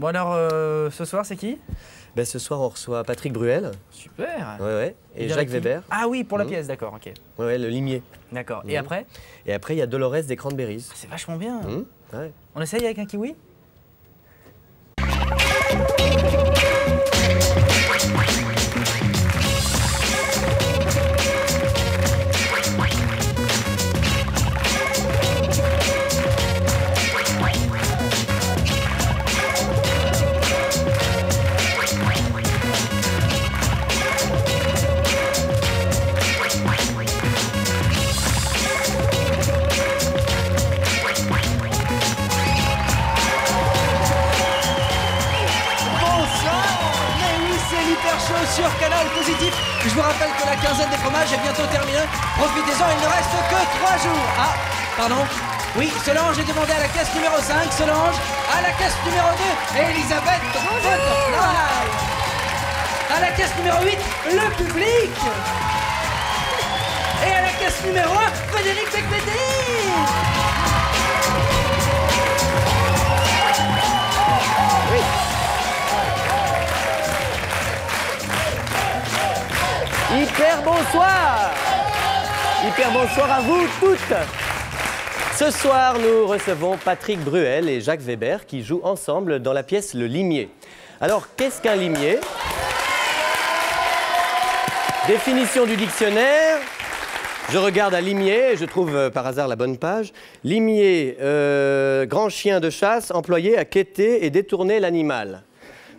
Bon alors, ce soir, c'est qui? Ben, ce soir, on reçoit Patrick Bruel. Super. Ouais. Et Jacques Weber. Ah oui, pour la pièce, d'accord, ok. Ouais, le limier. D'accord. Et après? Et après, il y a Dolores des Cranberries. C'est vachement bien. Ouais. On essaye avec un kiwi? Sur Canal Positif. Je vous rappelle que la quinzaine des fromages est bientôt terminée. Profitez-en, il ne reste que 3 jours. Ah, pardon. Oui, Solange est demandé à la caisse numéro 5. Solange, à la caisse numéro 2. Et Elisabeth, à la caisse numéro 8, le public. Et à la caisse numéro 1, Frédéric Becbédé. Oui. Hyper bonsoir! Hyper bonsoir à vous toutes! Ce soir, nous recevons Patrick Bruel et Jacques Weber qui jouent ensemble dans la pièce Le Limier. Alors, qu'est-ce qu'un limier? Définition du dictionnaire. Je regarde à limier et je trouve par hasard la bonne page. Limier, grand chien de chasse employé à quêter et détourner l'animal.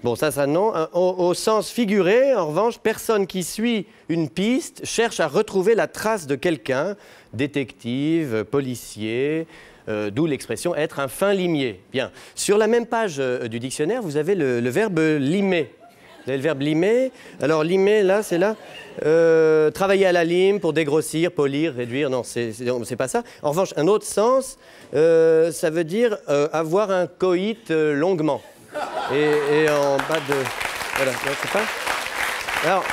Bon, ça non. Au sens figuré, en revanche, personne qui suit une piste cherche à retrouver la trace de quelqu'un, détective, policier, d'où l'expression être un fin limier. Bien. Sur la même page du dictionnaire, vous avez le verbe limer. Vous avez le verbe limer. Alors, limer, là, c'est là. Travailler à la lime pour dégrossir, polir, réduire. Non, c'est pas ça. En revanche, un autre sens, ça veut dire avoir un coït longuement. Et en bas de... Voilà, c'est pas... Alors,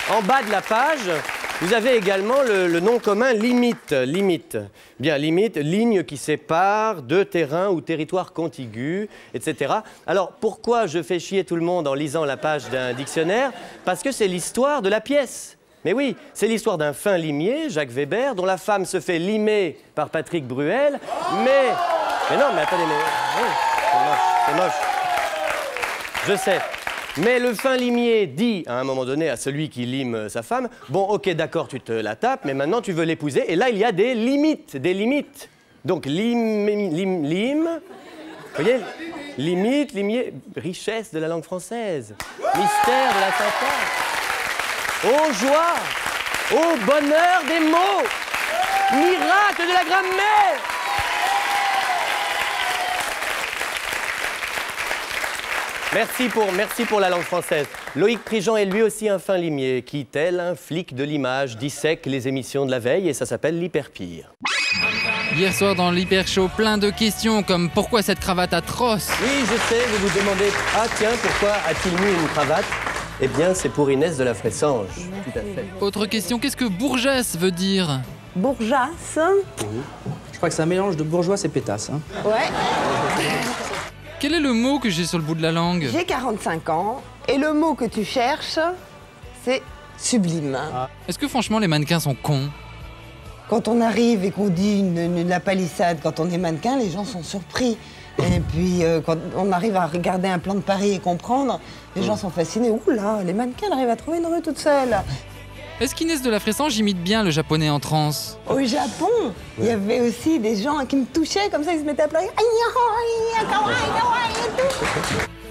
en bas de la page, vous avez également le nom commun limite. Limite. Bien, limite, ligne qui sépare deux terrains ou territoires contigus, etc. Alors, pourquoi je fais chier tout le monde en lisant la page d'un dictionnaire? Parce que c'est l'histoire de la pièce. Mais oui, c'est l'histoire d'un fin limier, Jacques Weber, dont la femme se fait limer par Patrick Bruel, mais non, mais attendez, mais... Oui, c'est moche. Je sais. Mais le fin limier dit, à un moment donné, à celui qui lime sa femme, bon, ok, d'accord, tu te la tapes, mais maintenant tu veux l'épouser. Et là, il y a des limites, des limites. Donc, lime, vous voyez, limite, limier, richesse de la langue française, mystère de la syntaxe, aux joies, au bonheur des mots, miracle de la grammaire. Merci pour la langue française. Loïc Prigent est lui aussi un fin limier qui, tel un flic de l'image, dissèque les émissions de la veille et ça s'appelle l'hyperpire. Hier soir dans l'Hyper Show, plein de questions comme pourquoi cette cravate atroce? Oui, je sais, vous vous demandez, ah tiens, pourquoi a-t-il mis une cravate? Eh bien, c'est pour Inès de la Fressange. Tout à fait. Autre question, qu'est-ce que bourgeasse veut dire? Bourgeasse. Je crois que c'est un mélange de bourgeois et pétasse. Hein. Ouais. Quel est le mot que j'ai sur le bout de la langue? J'ai 45 ans et le mot que tu cherches, c'est sublime. Est-ce que franchement les mannequins sont cons? Quand on arrive et qu'on dit la palissade, quand on est mannequin, les gens sont surpris. Et puis quand on arrive à regarder un plan de Paris et comprendre, les gens sont fascinés. Ouh là, les mannequins arrivent à trouver une rue toute seule. Est-ce qu'Inès de la Fressange imite bien le japonais en transe? Au Japon, il y avait aussi des gens qui me touchaient comme ça, ils se mettaient à pleurer.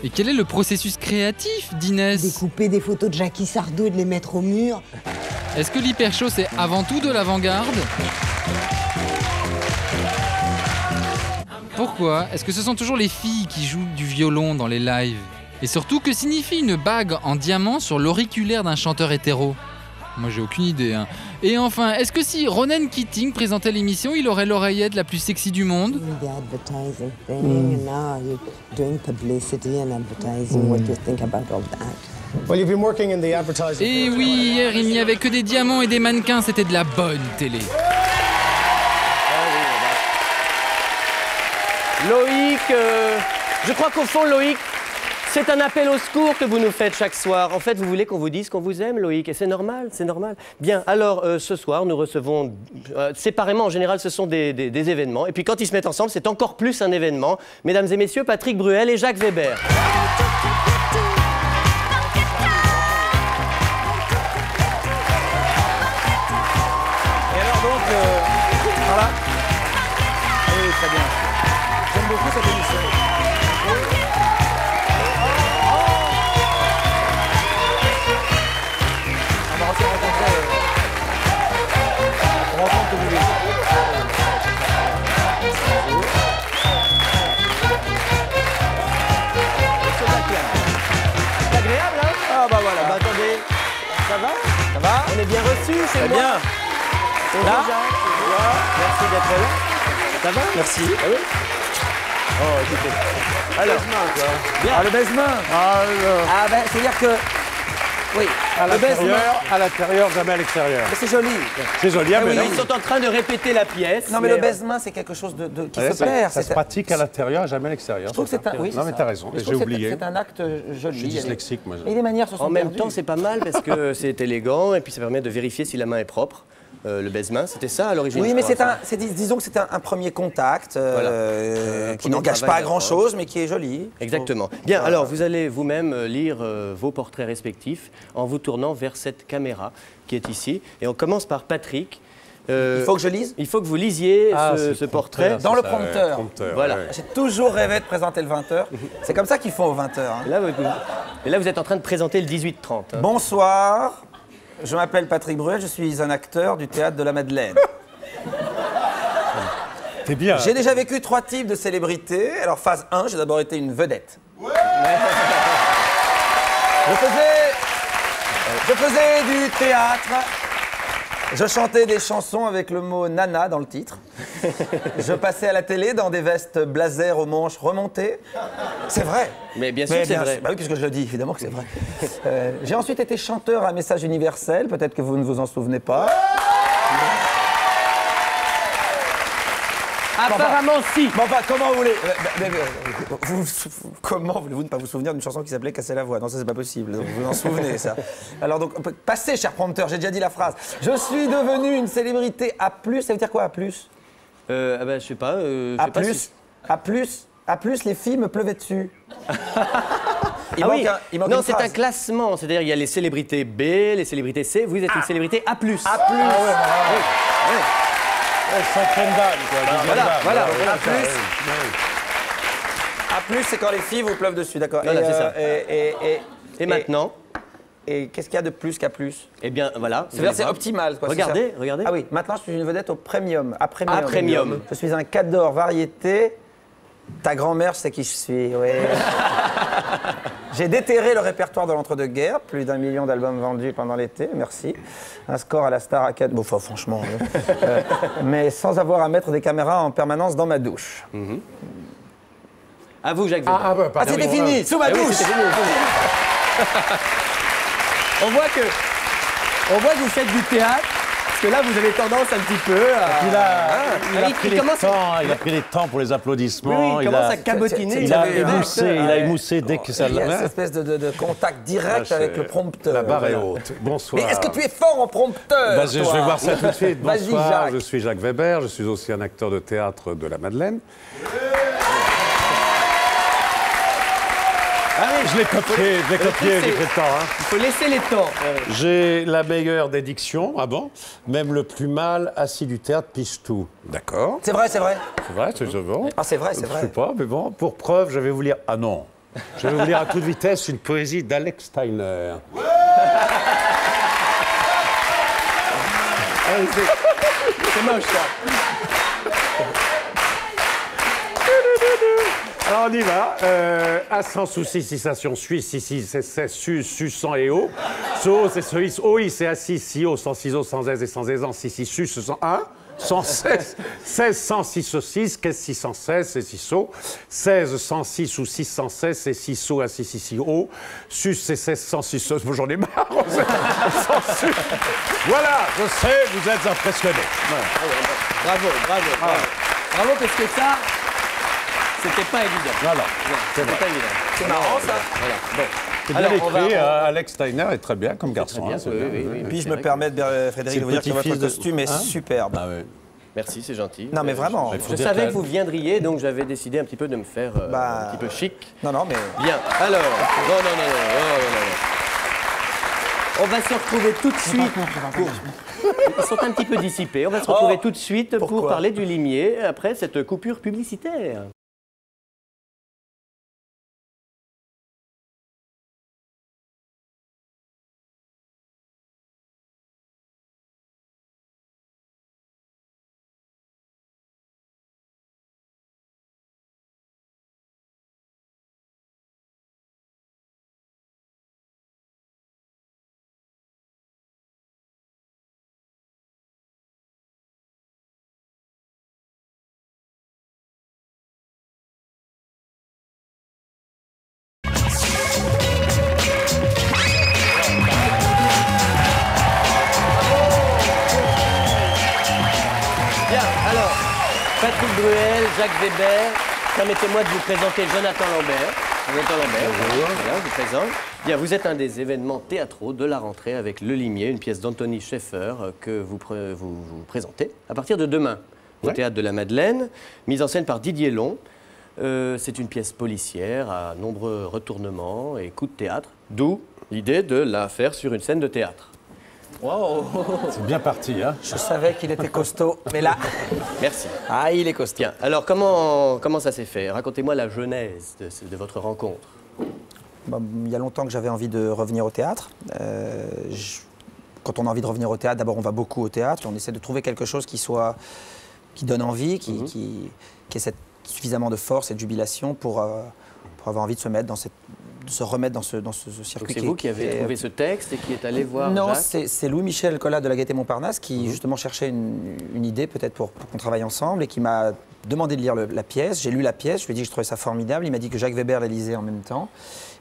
Et quel est le processus créatif d'Inès? Découper des photos de Jackie Sardou et de les mettre au mur. Est-ce que l'Hyper Show c'est avant tout de l'avant-garde? Pourquoi? Est-ce que ce sont toujours les filles qui jouent du violon dans les lives? Et surtout, que signifie une bague en diamant sur l'auriculaire d'un chanteur hétéro? Moi, j'ai aucune idée. Hein. Et enfin, est-ce que si Ronan Keating présentait l'émission, il aurait l'oreillette la plus sexy du monde? Et oui, hier, il n'y avait que des diamants et des mannequins. C'était de la bonne télé. Loïc, Je crois qu'au fond, Loïc, c'est un appel au secours que vous nous faites chaque soir. En fait, vous voulez qu'on vous dise qu'on vous aime, Loïc, et c'est normal, c'est normal. Bien, alors, ce soir, nous recevons séparément, en général, ce sont des événements. Et puis, quand ils se mettent ensemble, c'est encore plus un événement. Mesdames et messieurs, Patrick Bruel et Jacques Weber. Et alors donc, voilà. Oui, très bien. J'aime beaucoup cette émission. On va aussi rencontrer. On rencontre que vous voulez. C'est agréable, hein? Ah bah voilà. Bah, attendez, ça va? Ça va? On est bien reçus chez Très moi. bien. Bonjour, Là. Jacques. Merci d'être là. Ça va? Merci. Ah oui? Oh, écoutez. Alors, Ah, le baisement. Ah ben, c'est-à-dire que... Oui, le baisement. À l'intérieur, jamais à l'extérieur. Mais c'est joli. C'est joli, Ah mais oui, là, ils sont en train de répéter la pièce. Non, mais le baisement, c'est quelque chose qui se perd. ça se pratique à l'intérieur, jamais à l'extérieur. Je trouve que c'est un... Oui, Non, mais t'as raison, Je j'ai trouve que oublié. C'est un acte joli. Je suis dyslexique, moi. Et les manières se sont En même perdues. temps, c'est pas mal parce que c'est élégant et puis ça permet de vérifier si la main est propre. Le baise-main, c'était ça à l'origine. Oui, je mais crois, disons que c'est un premier contact qui premier n'engage travail pas à grand-chose, mais qui est joli. Exactement. Bien, alors vous allez vous-même lire vos portraits respectifs en vous tournant vers cette caméra qui est ici. Et on commence par Patrick. Il faut que je lise Il faut que vous lisiez c'est ce le portrait. Dans le ça, prompteur. Voilà. J'ai toujours rêvé de présenter le 20h. C'est comme ça qu'ils font au 20h. Et là, vous êtes en train de présenter le 18-30. hein. Bonsoir, je m'appelle Patrick Bruel, je suis un acteur du théâtre de la Madeleine. T'es bien. J'ai déjà vécu 3 types de célébrités. Alors, phase 1, j'ai d'abord été une vedette. Je faisais du théâtre. Je chantais des chansons avec le mot nana dans le titre. Je passais à la télé dans des vestes blazer aux manches remontées. C'est vrai. Mais bien sûr, c'est vrai. Bah oui, puisque je le dis, évidemment que c'est vrai. J'ai ensuite été chanteur à message universel. Peut-être que vous ne vous en souvenez pas. Apparemment, si. Bon, enfin, comment vous voulez comment voulez-vous ne pas vous souvenir d'une chanson qui s'appelait Casser la voix? Non, ça, c'est pas possible. Donc, vous en souvenez, ça. Alors, donc, passez, cher prompteur, j'ai déjà dit la phrase. Je suis devenu une célébrité A+. Ça veut dire quoi, A+? Ah ben, je sais pas. je A+, sais pas si- A+, les filles me pleuvaient dessus. Il Ah manque oui. il manque Non, une c'est un phrase. classement. C'est-à-dire, il y a les célébrités B, les célébrités C. Vous êtes une célébrité A+. A+. Cinquième dame, quoi. Voilà, voilà. A+, c'est quand les filles vous pleuvent dessus, d'accord. Voilà, c'est ça. Et maintenant, Et qu'est-ce qu'il y a de plus qu'A+? eh bien, voilà. C'est-à-dire, c'est optimal, quoi. c'est Regardez, ça. regardez. Ah oui, maintenant je suis une vedette au premium. À premium. À premium. Je suis un cador variété. Ta grand-mère, je sais qui je suis, oui. J'ai déterré le répertoire de l'entre-deux-guerres, plus d'1 million d'albums vendus pendant l'été, merci. Un score à la Star Academy, bon, enfin, franchement, mais sans avoir à mettre des caméras en permanence dans ma douche. À vous, Jacques Weber. bah, Ah, pardon. c'était fini, sous ma Ah oui, douche. c'était fini. On voit que vous faites du théâtre, parce que là, vous avez tendance un petit peu à... Il a il pris les commence- temps, il a pris les temps pour les applaudissements. Oui, il commence à cabotiner. Il a c'est- émoussé, il a émoussé dès que ça Il y a l'a. cette espèce de contact direct Ah, avec c'est- le prompteur. La barre est Voilà. haute. Bonsoir. Mais est-ce que tu es fort en prompteur, Bah, je toi vais voir ça tout de suite. Vas-y, Bonsoir, Jacques. je suis Jacques Weber, je suis aussi un acteur de théâtre de la Madeleine. Ah oui, je l'ai copié, j'ai pris le temps. Hein. Il faut laisser les temps. J'ai la meilleure des dictions, ah bon? Même le plus mal assis du théâtre piche tout. D'accord. C'est vrai, c'est vrai. C'est vrai, c'est bon. Ah, c'est vrai, c'est Je sais vrai. pas, mais bon, pour preuve, je vais vous lire. Ah non. Je vais vous lire à toute vitesse une poésie d'Alex Steiner. C'est moche, ça. Alors on y va. A sans souci, cessation suisse, ici, c'est su, sans et o. So, c'est ce, is, o, i, c'est assis, si, o, sans ciseaux, sans aise et sans aisance, si, si, su, sans un. 116, 16, 106, 6, qu'est-ce 616, c'est 6 o. 16, 106 ou 616, c'est 6 o à 6, 6, o. Sus, c'est 16, 106, bon, j'en ai marre. Voilà, je sais, vous êtes impressionnés. Bravo, bravo. Bravo, parce que ça, c'était pas évident. Voilà. C'était pas évident. C'est marrant, ça. Voilà. Bon. C'est bien Alors, on va- écrit. Alex Steiner est très bien comme garçon. bien, hein, c'est oui, bien. oui, oui. Puis je C'est me vrai permets, Frédéric, C'est de vous dire que votre petit-fils de- costume est Hein superbe. Ah ouais. Merci, c'est gentil. Non, mais vraiment. Il faut Je dire savais que- que vous viendriez, donc j'avais décidé un petit peu de me faire Bah, un petit peu chic. Non, non, mais Bien, alors, non. On va se retrouver tout de suite. Ils sont un petit peu dissipés. On va se retrouver tout de suite pour Pourquoi parler du limier après cette coupure publicitaire. Bien, alors, Patrick Bruel, Jacques Weber, permettez-moi de vous présenter Jonathan Lambert. Jonathan Lambert, voilà, je vous présente. Bien, vous êtes un des événements théâtraux de la rentrée avec Le Limier, une pièce d'Anthony Scheffer que vous présentez à partir de demain au Théâtre de la Madeleine, mise en scène par Didier Long. C'est une pièce policière à nombreux retournements et coups de théâtre, d'où l'idée de la faire sur une scène de théâtre. C'est bien parti, hein. je savais qu'il était costaud. Mais là, Merci. ah, il est costaud. Bien, alors comment ça s'est fait? Racontez-moi la genèse de votre rencontre. Bah, il y a longtemps que j'avais envie de revenir au théâtre. Quand on a envie de revenir au théâtre, d'abord on va beaucoup au théâtre. On essaie de trouver quelque chose qui donne envie, qui ait suffisamment de force et de jubilation pour avoir envie de se remettre dans ce Donc circuit. c'est vous qui avez trouvé ce texte et qui est allé voir Non, Jacques. c'est Louis-Michel Collat de la Gaîté Montparnasse qui justement cherchait une idée peut-être pour qu'on travaille ensemble et qui m'a demandé de lire la pièce. J'ai lu la pièce, je lui ai dit que je trouvais ça formidable. Il m'a dit que Jacques Weber la lisait en même temps.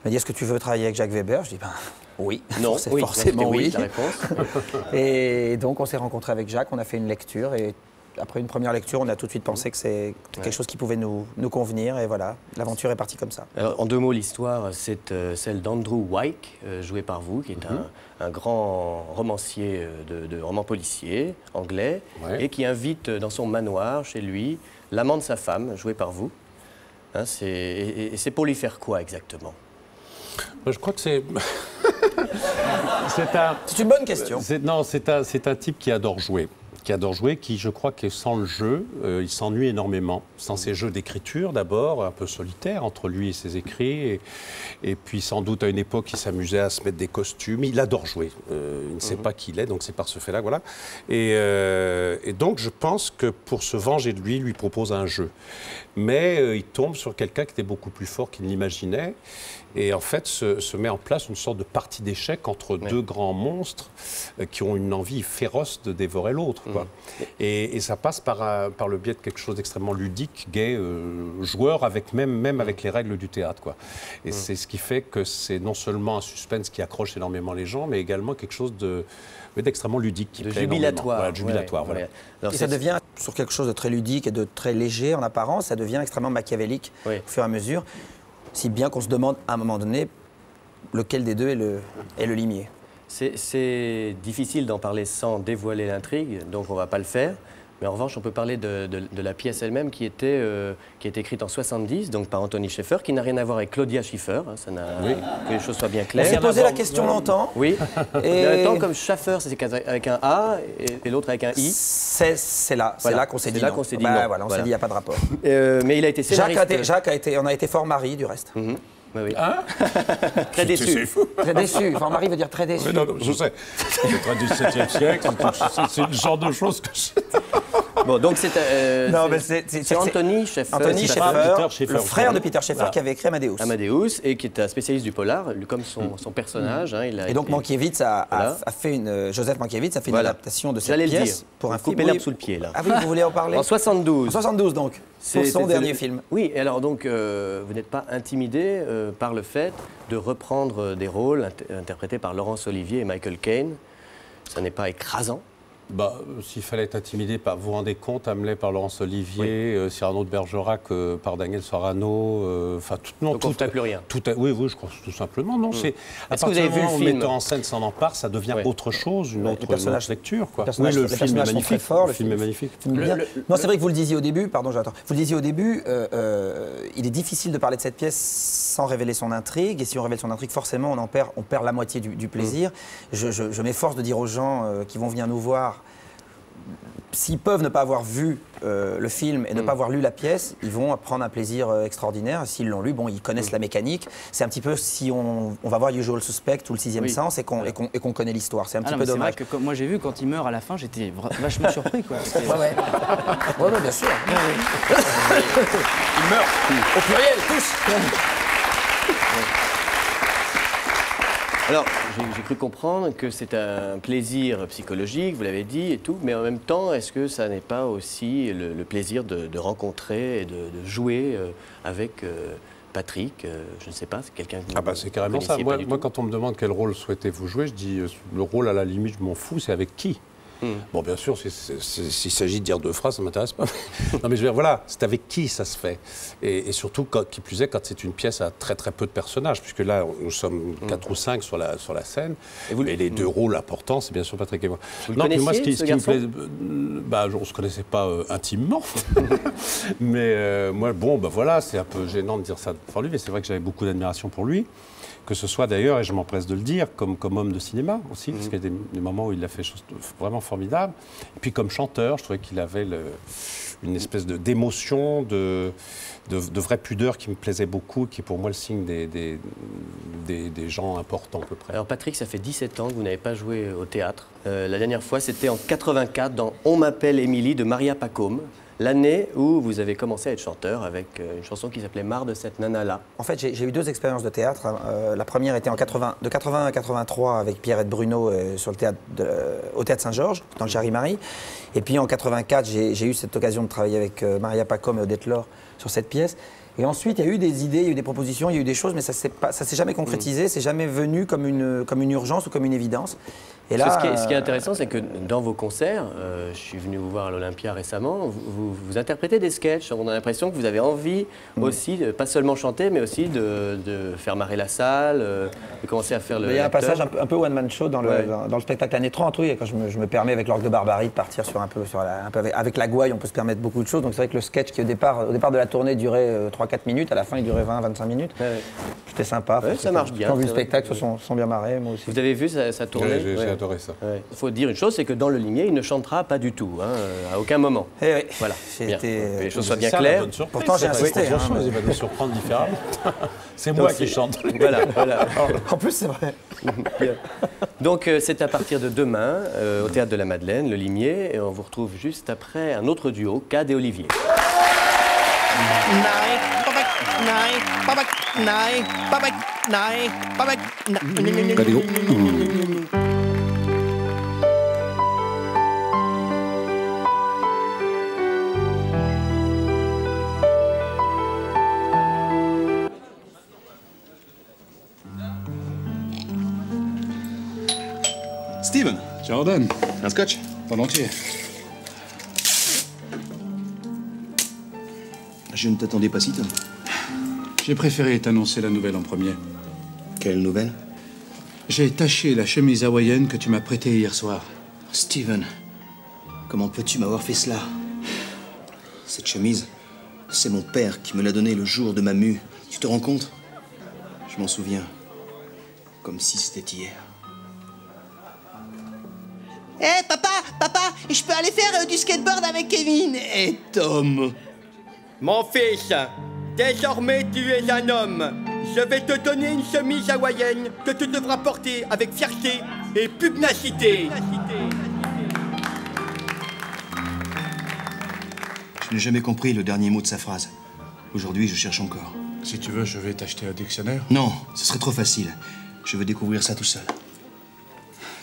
Il m'a dit est-ce que tu veux travailler avec Jacques Weber? Je lui ai dit ben oui, Non, oui, forcément oui, oui. la réponse. Et donc on s'est rencontrés avec Jacques, on a fait une lecture et après une première lecture, on a tout de suite pensé que c'est quelque chose qui pouvait nous convenir et voilà, l'aventure est partie comme ça. Alors, en deux mots, l'histoire, c'est celle d'Andrew Wyke, joué par vous, qui est un grand romancier de romans policiers anglais, et qui invite dans son manoir, chez lui, l'amant de sa femme, joué par vous. Hein, et c'est pour lui faire quoi exactement? Je crois que c'est... C'est une bonne question. Non, c'est un type qui adore jouer. Qui je crois que sans le jeu, il s'ennuie énormément. Sans ses jeux d'écriture d'abord, un peu solitaire entre lui et ses écrits, et puis sans doute à une époque il s'amusait à se mettre des costumes. Il adore jouer, il ne sait pas qui il est, donc c'est par ce fait-là, voilà. Et donc je pense que pour se venger de lui, il lui propose un jeu. Mais il tombe sur quelqu'un qui était beaucoup plus fort qu'il n'imaginait. Et en fait, se met en place une sorte de partie d'échecs entre deux grands monstres qui ont une envie féroce de dévorer l'autre. Et ça passe par le biais de quelque chose d'extrêmement ludique, gai, joueur, même avec les règles du théâtre, quoi. Et c'est ce qui fait que c'est non seulement un suspense qui accroche énormément les gens, mais également quelque chose d'extrêmement ludique. Qui De plaît jubilatoire. voilà, jubilatoire, voilà. Alors, Et ça devient, sur quelque chose de très ludique et de très léger en apparence, ça devient extrêmement machiavélique au fur et à mesure. Si bien qu'on se demande à un moment donné lequel des deux est le limier. C'est difficile d'en parler sans dévoiler l'intrigue, donc on ne va pas le faire. Mais en revanche, on peut parler de la pièce elle-même qui était écrite en 70, donc par Anthony Scheffer, qui n'a rien à voir avec Claudia Schiffer. Hein, que les choses soient bien On claires. s'est posé la question longtemps. Oui. Et En même temps, comme Schaffer, c'est avec un A et l'autre avec un I. C'est là qu'on s'est dit non. qu'on s'est dit Bah, non. voilà, on s'est dit il n'y a pas de rapport. Mais il a été scénariste. On a été fort mari du reste. Oui. Très déçu. Très déçu. Fort mari veut dire très déçu. Non, je sais. C'est très du 7e siècle. C'est le genre de choses que je... Bon, donc c'est Anthony Scheffer. Anthony Peter Scheffer, Scheffer, le frère de Peter Scheffer qui avait écrit Amadeus. Amadeus, et qui est un spécialiste du polar, comme son personnage. Hein, Et donc Mankiewicz a fait Joseph Mankiewicz a fait une adaptation de cette J'allais le pièce dire. pour un film. Couper l'herbe sous le pied, là. Ah oui, vous voulez en parler? En 72. En 72 donc, pour son dernier film. Oui, et alors donc, vous n'êtes pas intimidé par le fait de reprendre des rôles interprétés par Laurence Olivier et Michael Caine. Ça n'est pas écrasant? S'il fallait être intimidé, vous vous rendez compte, Hamlet par Laurence Olivier, Cyrano de Bergerac par Daniel Sorano, Donc on ne fait plus rien. Oui, je crois tout simplement. Non, c'est à Est-ce que vous partir avez du vu moment le où le film metteur en scène s'en empare, ça devient autre chose, une autre lecture. Quoi. Oui, le film est magnifique. Fort, le film est magnifique. Non, c'est vrai que vous le disiez au début, pardon, j'attends. Vous le disiez au début, il est difficile de parler de cette pièce sans révéler son intrigue. Et si on révèle son intrigue, forcément, on perd la moitié du plaisir. Je m'efforce de dire aux gens qui vont venir nous voir, s'ils peuvent ne pas avoir vu le film et ne pas avoir lu la pièce, ils vont prendre un plaisir extraordinaire. S'ils l'ont lu, ils connaissent la mécanique. C'est un petit peu si on va voir Usual Suspect ou Le Sixième Sens et qu'on connaît l'histoire. C'est un petit peu dommage. C'est vrai que moi j'ai vu quand il meurt à la fin, j'étais vachement surpris. Quoi. Ouais, bien sûr. Il meurt. Au pluriel, tous. Alors, j'ai cru comprendre que c'est un plaisir psychologique, vous l'avez dit et tout, mais en même temps, est-ce que ça n'est pas aussi le plaisir de rencontrer et de jouer avec Patrick je ne sais pas, c'est quelqu'un que vous c'est carrément ça. Moi, quand on me demande quel rôle souhaitez-vous jouer, je dis le rôle à la limite, je m'en fous, c'est avec qui. Bon, bien sûr, s'il s'agit de dire 2 phrases, ça ne m'intéresse pas. Non, mais je veux dire, voilà, c'est avec qui ça se fait. Et surtout, qui plus est, quand c'est une pièce à très très peu de personnages, puisque là, nous sommes 4 ou 5 sur la scène. Et les 2 rôles importants, c'est bien sûr Patrick et moi. Non, mais moi, ce qui me plaît, on ne se connaissait pas intimement. Mais moi, voilà, c'est un peu gênant de dire ça devant lui, mais c'est vrai que j'avais beaucoup d'admiration pour lui. Que ce soit d'ailleurs, et je m'empresse de le dire, comme homme de cinéma aussi, parce qu'il y a des moments où il a fait des choses vraiment formidables. Et puis comme chanteur, je trouvais qu'il avait une espèce d'émotion, de vraie pudeur qui me plaisait beaucoup, qui est pour moi le signe des gens importants à peu près. Alors Patrick, ça fait 17 ans que vous n'avez pas joué au théâtre. La dernière fois, c'était en 84 dans On m'appelle Émilie de Maria Pacôme. L'année où vous avez commencé à être chanteur avec une chanson qui s'appelait Marre de cette nana-là. En fait, j'ai eu 2 expériences de théâtre. La première était de 80 à 83 avec Pierrette Bruno au Théâtre Saint-Georges, dans le Jarry-Marie. Et puis en 84, j'ai eu cette occasion de travailler avec Maria Pacôme et Odette Laure sur cette pièce. Et ensuite, il y a eu des idées, il y a eu des propositions, il y a eu des choses, mais ça s'est jamais concrétisé, c'est jamais venu comme une urgence ou comme une évidence. Et là, ce qui est intéressant, c'est que dans vos concerts, je suis venu vous voir à l'Olympia récemment, vous interprétez des sketchs. On a l'impression que vous avez envie aussi, pas seulement chanter, mais aussi de faire marrer la salle, de commencer à faire le. Il y a un passage un peu one-man show dans le spectacle Années 30, oui, quand je me permets avec l'Orgue de Barbarie de partir sur un peu avec la gouaille, on peut se permettre beaucoup de choses. Donc c'est vrai que le sketch qui au départ de la tournée durait 3-4 minutes, à la fin il durait 20-25 minutes. C'était sympa. Ça marche bien. Quand vu le spectacle, se sont bien marrés, moi aussi. Vous avez vu sa tournée? J'ai adoré ça. Il faut dire une chose, c'est que dans Le Limier, il ne chantera pas du tout, à aucun moment. Oui. Voilà. Bien. Que les choses soient bien claires. Pourtant, j'ai insisté. Il va nous surprendre différemment. C'est moi qui chante. Voilà. En plus, c'est vrai. Donc, c'est à partir de demain, au Théâtre de la Madeleine, Le Limier, et on vous retrouve juste après un autre duo, Cad et Olivier. Steven, Jordan, un scotch? volontiers. Je ne t'attendais pas si tôt. J'ai préféré t'annoncer la nouvelle en premier. Quelle nouvelle? J'ai taché la chemise hawaïenne que tu m'as prêtée hier soir. Steven, comment peux-tu m'avoir fait cela? Cette chemise, c'est mon père qui me l'a donnée le jour de ma mue. Tu te rends compte? Je m'en souviens. Comme si c'était hier. Hé, papa, je peux aller faire du skateboard avec Kevin. Et Tom? Mon fils, désormais tu es un homme. Je vais te donner une chemise hawaïenne que tu devras porter avec fierté et pugnacité. Je n'ai jamais compris le dernier mot de sa phrase. Aujourd'hui, je cherche encore. Si tu veux, je vais t'acheter un dictionnaire. Non, ce serait trop facile. Je veux découvrir ça tout seul.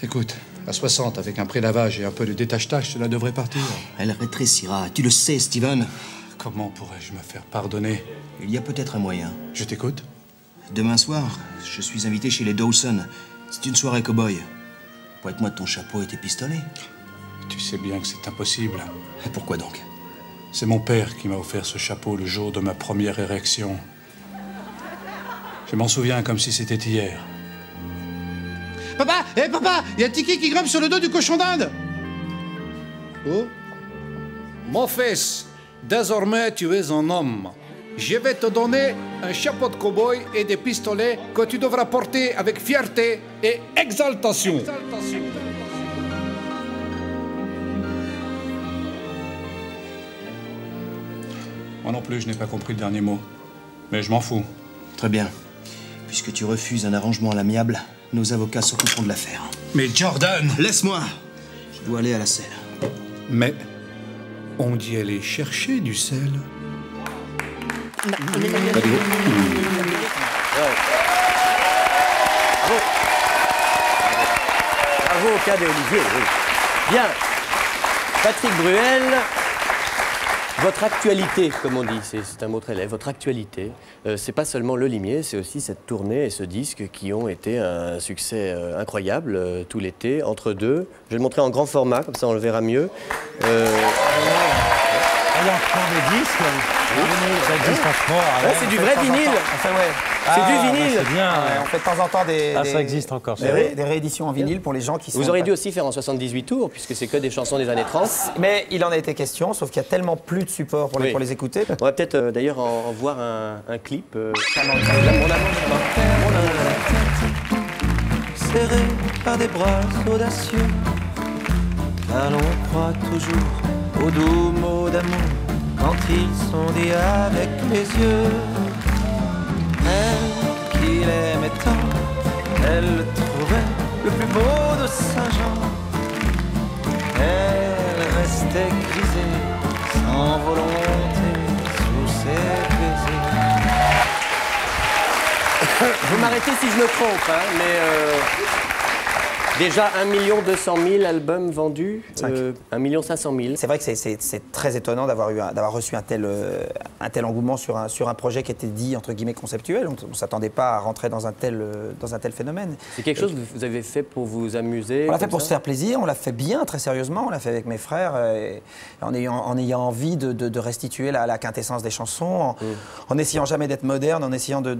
Écoute, à 60, avec un pré-lavage et un peu de détachetage, cela devrait partir. Elle rétrécira. Tu le sais, Steven. Comment pourrais-je me faire pardonner? Il y a peut-être un moyen. Je t'écoute. Demain soir, je suis invité chez les Dawson. C'est une soirée cow-boy. Prête-moi ton chapeau et tes pistolets. Tu sais bien que c'est impossible. Et pourquoi donc? C'est mon père qui m'a offert ce chapeau le jour de ma première érection. Je m'en souviens comme si c'était hier. Papa, papa, il y a Tiki qui grimpe sur le dos du cochon d'Inde. Oh? Mon fils, désormais tu es un homme. Je vais te donner un chapeau de cow-boy et des pistolets que tu devras porter avec fierté et exaltation. Moi non plus, je n'ai pas compris le dernier mot. Mais je m'en fous. Très bien. Puisque tu refuses un arrangement à l'amiable, nos avocats s'occuperont de l'affaire. Mais Jordan! Laisse-moi! Je dois aller à la selle. Mais on dit aller chercher du sel. Bravo au cas d'Olivier, oui. Bien. Patrick Bruel, votre actualité, comme on dit, c'est un mot très laid, votre actualité, c'est pas seulement Le Limier, c'est aussi cette tournée et ce disque qui ont été un succès incroyable tout l'été, entre deux. Je vais le montrer en grand format, comme ça on le verra mieux. Il y a encore des disques. Ça existe encore. C'est du vrai vinyle. C'est du vinyle. C'est bien. On fait de temps en temps ça existe encore. des rééditions en vinyle pour les gens qui sont... Vous auriez dû aussi faire en 78 tours, puisque c'est que des chansons des années 30. Mais il en a été question, sauf qu'il y a tellement plus de supports pour les écouter. On va peut-être d'ailleurs en voir un clip. Serré par des bras audacieux, car l'on croit toujours aux doux mots d'amour quand ils sont dits avec les yeux. Elle qu'il aimait tant, elle le trouvait le plus beau de Saint-Jean. Elle restait grisée, sans volonté, sous ses baisers. Vous m'arrêtez si je me trompe, hein, mais déjà 1 200 000 albums vendus, 1 500 000. C'est vrai que c'est très étonnant d'avoir reçu un tel engouement sur un projet qui était dit entre guillemets conceptuel. On ne s'attendait pas à rentrer dans un tel phénomène. C'est quelque chose que vous avez fait pour vous amuser? On l'a fait pour se faire plaisir, on l'a fait bien, très sérieusement, on l'a fait avec mes frères, en ayant envie de restituer la quintessence des chansons, en essayant jamais d'être moderne, en essayant de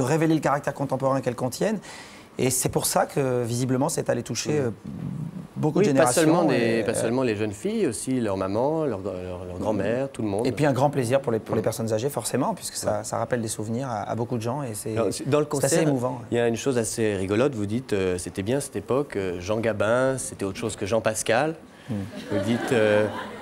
révéler le caractère contemporain qu'elles contiennent. Et c'est pour ça que, visiblement, c'est allé toucher beaucoup de générations. Pas seulement les jeunes filles, aussi leur maman, leur grand-mère, tout le monde. Et puis un grand plaisir pour les personnes âgées, forcément, puisque ça rappelle des souvenirs à beaucoup de gens. Et c'est assez émouvant. Il y a une chose assez rigolote, vous dites, c'était bien cette époque, Jean Gabin, c'était autre chose que Jean Pascal.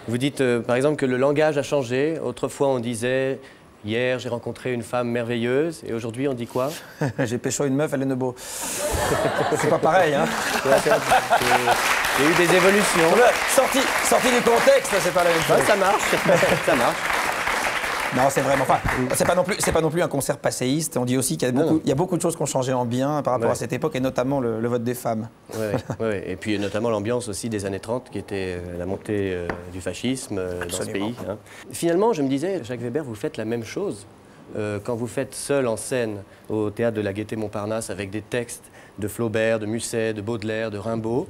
Vous dites par exemple, que le langage a changé. Autrefois, on disait... Hier, j'ai rencontré une femme merveilleuse, et aujourd'hui, on dit quoi? J'ai pécho une meuf, elle est nebo. C'est pas pareil, hein? Il y a eu des évolutions. Sorti du contexte, c'est pas la même chose. Ça marche, ça marche. Non, c'est vraiment... Enfin, c'est pas non plus un concert passéiste. On dit aussi qu'il y a beaucoup de choses qui ont changé en bien par rapport à cette époque, et notamment le vote des femmes. Ouais. Et puis notamment l'ambiance aussi des années 30, qui était la montée du fascisme dans ce pays. Hein. Finalement, je me disais, Jacques Weber, vous faites la même chose quand vous faites seul en scène au Théâtre de la Gaîté-Montparnasse avec des textes de Flaubert, de Musset, de Baudelaire, de Rimbaud.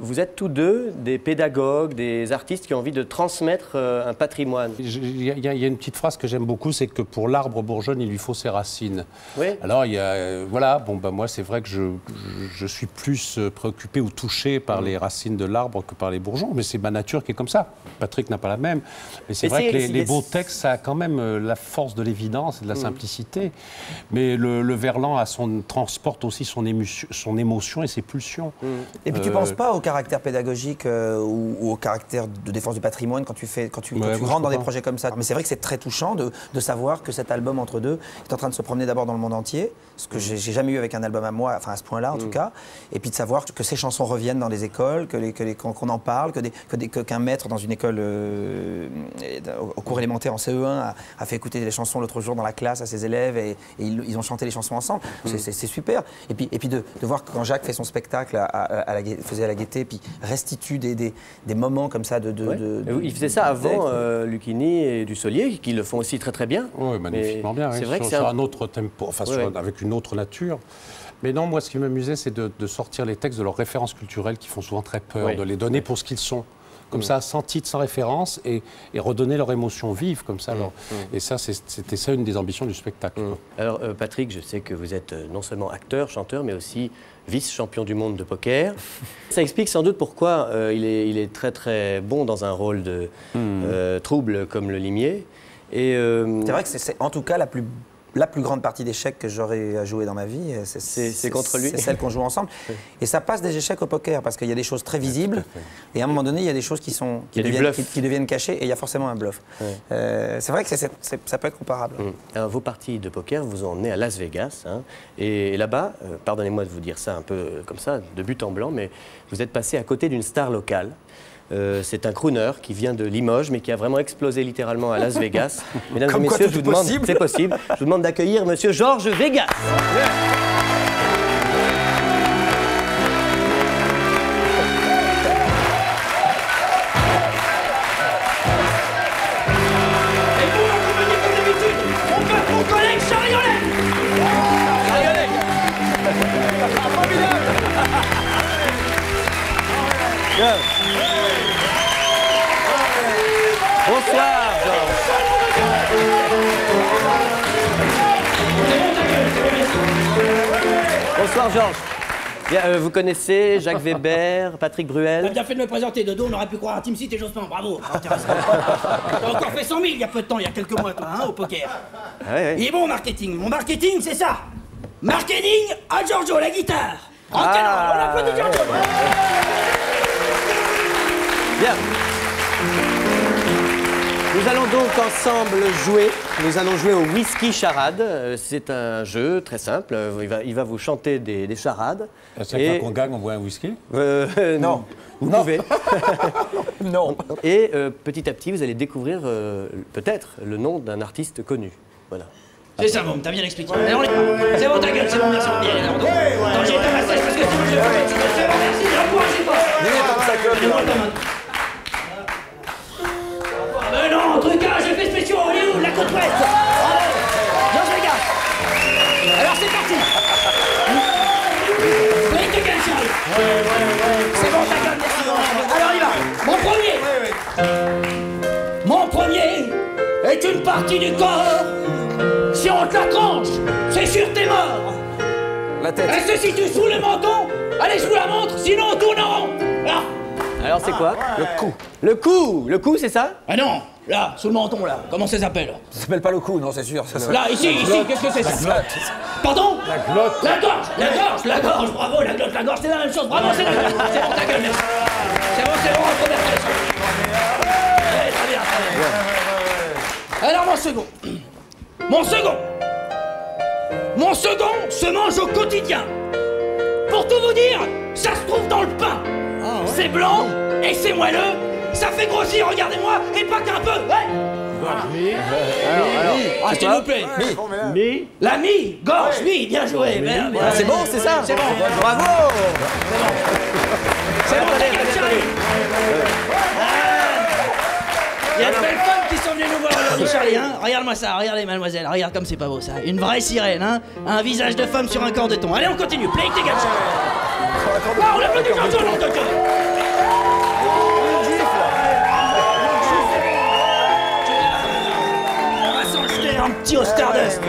Vous êtes tous deux des pédagogues, des artistes qui ont envie de transmettre un patrimoine. Il y a une petite phrase que j'aime beaucoup, c'est que pour l'arbre bourgeonne, il lui faut ses racines. Oui. Alors, il y a, voilà, moi, c'est vrai que je suis plus préoccupé ou touché par les racines de l'arbre que par les bourgeons, mais c'est ma nature qui est comme ça. Patrick n'a pas la même. Mais c'est vrai que les beaux textes, ça a quand même la force de l'évidence et de la simplicité. Mais le Verlan transporte aussi son émotion et ses pulsions. Et puis tu ne penses pas au caractère pédagogique ou au caractère de défense du patrimoine quand tu rentres dans des projets comme ça. Mais c'est vrai que c'est très touchant de savoir que cet album Entre deux est en train de se promener d'abord dans le monde entier, ce que j'ai jamais eu avec un album à moi, enfin à ce point-là en tout cas, et puis de savoir que ces chansons reviennent dans les écoles, qu'on en parle, qu'un maître dans une école au cours élémentaire en CE1 a fait écouter les chansons l'autre jour toujours dans la classe à ses élèves et ils ont chanté les chansons ensemble. C'est super. Et puis de voir que quand Jacques fait son spectacle faisait à la Gaîté, puis restitue des moments comme ça Il faisait ça avant Lucchini et Dussolier, qui le font aussi très très bien. Oui, magnifiquement bien. C'est vrai que c'est un autre tempo, enfin avec une autre nature. Mais non, moi, ce qui m'amusait, c'est de sortir les textes de leurs références culturelles qui font souvent très peur, de les donner pour ce qu'ils sont. Comme ça, sans titre, sans référence, et redonner leur émotion vive, comme ça. Et ça, c'était ça une des ambitions du spectacle. Alors, Patrick, je sais que vous êtes non seulement acteur, chanteur, mais aussi vice-champion du monde de poker. Ça explique sans doute pourquoi il est très très bon dans un rôle de trouble comme le limier. C'est vrai que c'est en tout cas la plus grande partie d'échecs que j'aurais à jouer dans ma vie, c'est contre lui. C'est celle qu'on joue ensemble. Et ça passe des échecs au poker, parce qu'il y a des choses très visibles, et à un moment donné, il y a des choses qui deviennent cachées, et il y a forcément un bluff. C'est vrai que ça peut être comparable. Alors, vos parties de poker vous ont emmené à Las Vegas, hein, et là-bas, pardonnez-moi de vous dire ça un peu comme ça, de but en blanc, mais vous êtes passé à côté d'une star locale. C'est un crooner qui vient de Limoges, mais qui a vraiment explosé littéralement à Las Vegas. Mesdames et messieurs, je vous demande, c'est possible, je vous demande d'accueillir Monsieur Georges Vegas. Bonsoir, Georges. Bonsoir, Georges. Bien, vous connaissez Jacques Weber, Patrick Bruel? T'as bien fait de me présenter de dos, on aurait pu croire à Team Seat et Jospin, bravo. Intéressant. T'as encore fait 100 000 il y a peu de temps, il y a quelques mois, toi, au poker. Il est bon, marketing. Mon marketing, c'est ça. Marketing à Giorgio, la guitare. En canon, on applaudit Giorgio. Bien. Nous allons donc ensemble jouer. Nous allons jouer au whisky charade. C'est un jeu très simple. Il va vous chanter des charades. Chaque fois qu'on gagne, on boit un whisky? Non. Vous pouvez. Non. Et petit à petit, vous allez découvrir peut-être le nom d'un artiste connu. Voilà. C'est ça, bon, t'as bien expliqué. Alors, c'est bon, ta gueule, c'est bon, merci. Bien, alors, donc, quand j'ai été à massage, parce que sinon je vais c'est bon, merci, j'encouragez pas. Mais non, trucage, effets spéciaux, Hollywood, la côte ouest. Georges Vegas. Alors, c'est parti. Play the game, Charlie. C'est bon, ta gueule, merci. Alors, on y va. Mon premier est une partie du corps. Si on te la tranche, c'est sûr t'es mort. La tête. Elle se situe sous le menton. Allez, je vous la montre, sinon on tourne en rond. Là. Alors c'est quoi? Le cou. Le cou. Le cou, c'est ça? Ah non, là, sous le menton, là. Comment ça s'appelle? Ça s'appelle pas le cou, non, c'est sûr. Là, ici, qu'est-ce que c'est ça? Pardon? La glotte. La gorge, bravo, la glotte, la gorge, c'est la même chose. Bravo, c'est la glotte. C'est bon, ta gueule, merci. C'est bon, entre merci. Très bien, très bien. Alors, Mon second se mange au quotidien. Pour tout vous dire, ça se trouve dans le pain. C'est blanc et c'est moelleux. Ça fait grossir, regardez-moi, et pas qu'un peu. Ouais. Alors, s'il vous plaît. Mi. La mi, gorge, mi, bien joué. C'est bon, c'est ça? C'est bon. Bravo. C'est bon, Charlie. Il y a de belles femmes qui sont venues nous voir aujourd'hui, Charlie, hein. Regarde-moi ça, regardez, mademoiselle, regarde comme c'est pas beau, ça. Une vraie sirène, hein. Un visage de femme sur un corps de thon. Allez, on continue, play tes gars, Charlie. Ah, on applaudit Jean-Jean, non, docteur. On va s'en jeter un petit au Stardust.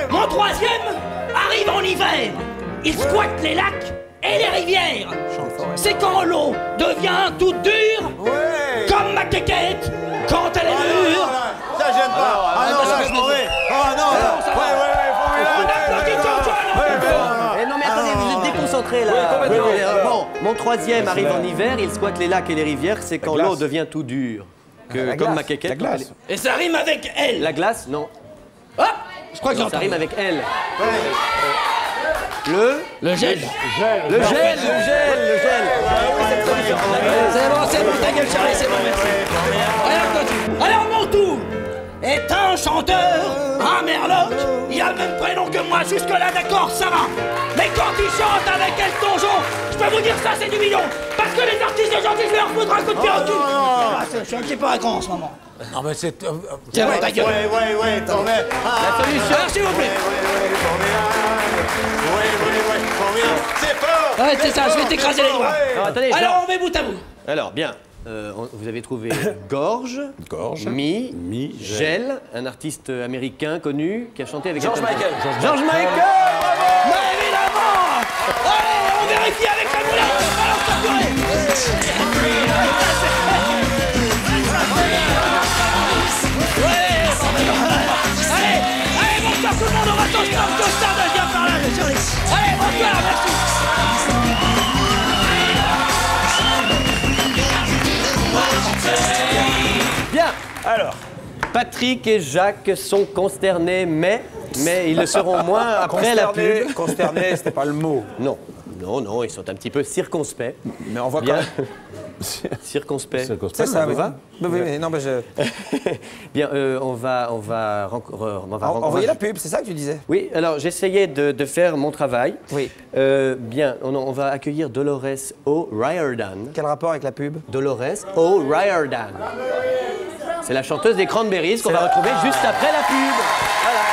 Mon troisième arrive en hiver. Il squatte les lacs et les rivières. C'est quand l'eau devient toute dure, comme ma quéquette quand elle est mûre. Ça gêne pas. Ah non, là je m'en vais. Ah non, on applaudit Jean-Jean. Non mais attendez, vous êtes déconcentrés là. Bon, mon troisième arrive en hiver, il squatte les lacs et les rivières, c'est quand l'eau devient tout dure. Comme ma quéquette. La glace. Et ça rime avec elle. La glace, non. Hop, je crois que ça rime avec elle. Le gel. Le gel. C'est bon, ta gueule, Charlie, c'est bon, merci. Alors, mon tour. est un chanteur, un merloc. Il a le même prénom que moi, jusque-là, d'accord, ça va. Mais quand il chante avec Elton John, je peux vous dire ça, c'est du million. Parce que les artistes aujourd'hui, je vais leur foutre un coup de pied au cul. Je suis un petit peu à con en ce moment. Non, mais c'est. Tiens, ta gueule. Ouais, t'en mets. La solution. Alors, s'il vous plaît. C'est fort. Ouais, c'est ça, je vais t'écraser les doigts. Attendez, Alors, on met bout à bout. Alors, bien. Vous avez trouvé Gorge, Mi, Gel, un artiste américain connu qui a chanté avec George Michael. George Michael. Mais évidemment. Allez, on vérifie avec la moulette. Alors, ça Allez, bonsoir tout le monde, on va tous faire tout ça, viens par là. Allez, bonsoir, merci. Bien. Alors, Patrick et Jacques sont consternés, mais ils le seront moins après la pub. Consterné, c'était pas le mot. Non, ils sont un petit peu circonspects. Mais on voit quand Bien. même. Circonspect. C'est ça, oui. va Oui, non, mais je. Bien, on va envoyer la pub, c'est ça que tu disais? Oui, alors j'essayais de faire mon travail. Oui. Bien, on va accueillir Dolores O'Riordan. Quel rapport avec la pub? Dolores O'Riordan. C'est la chanteuse des Cranberries qu'on va retrouver juste après la pub. Voilà.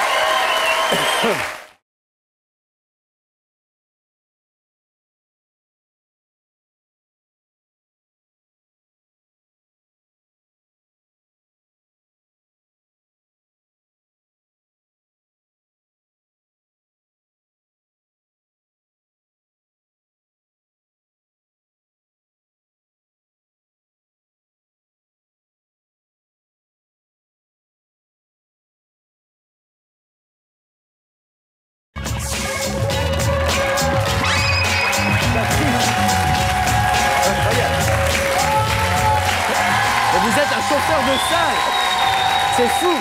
Vous êtes un chauffeur de salle. C'est fou.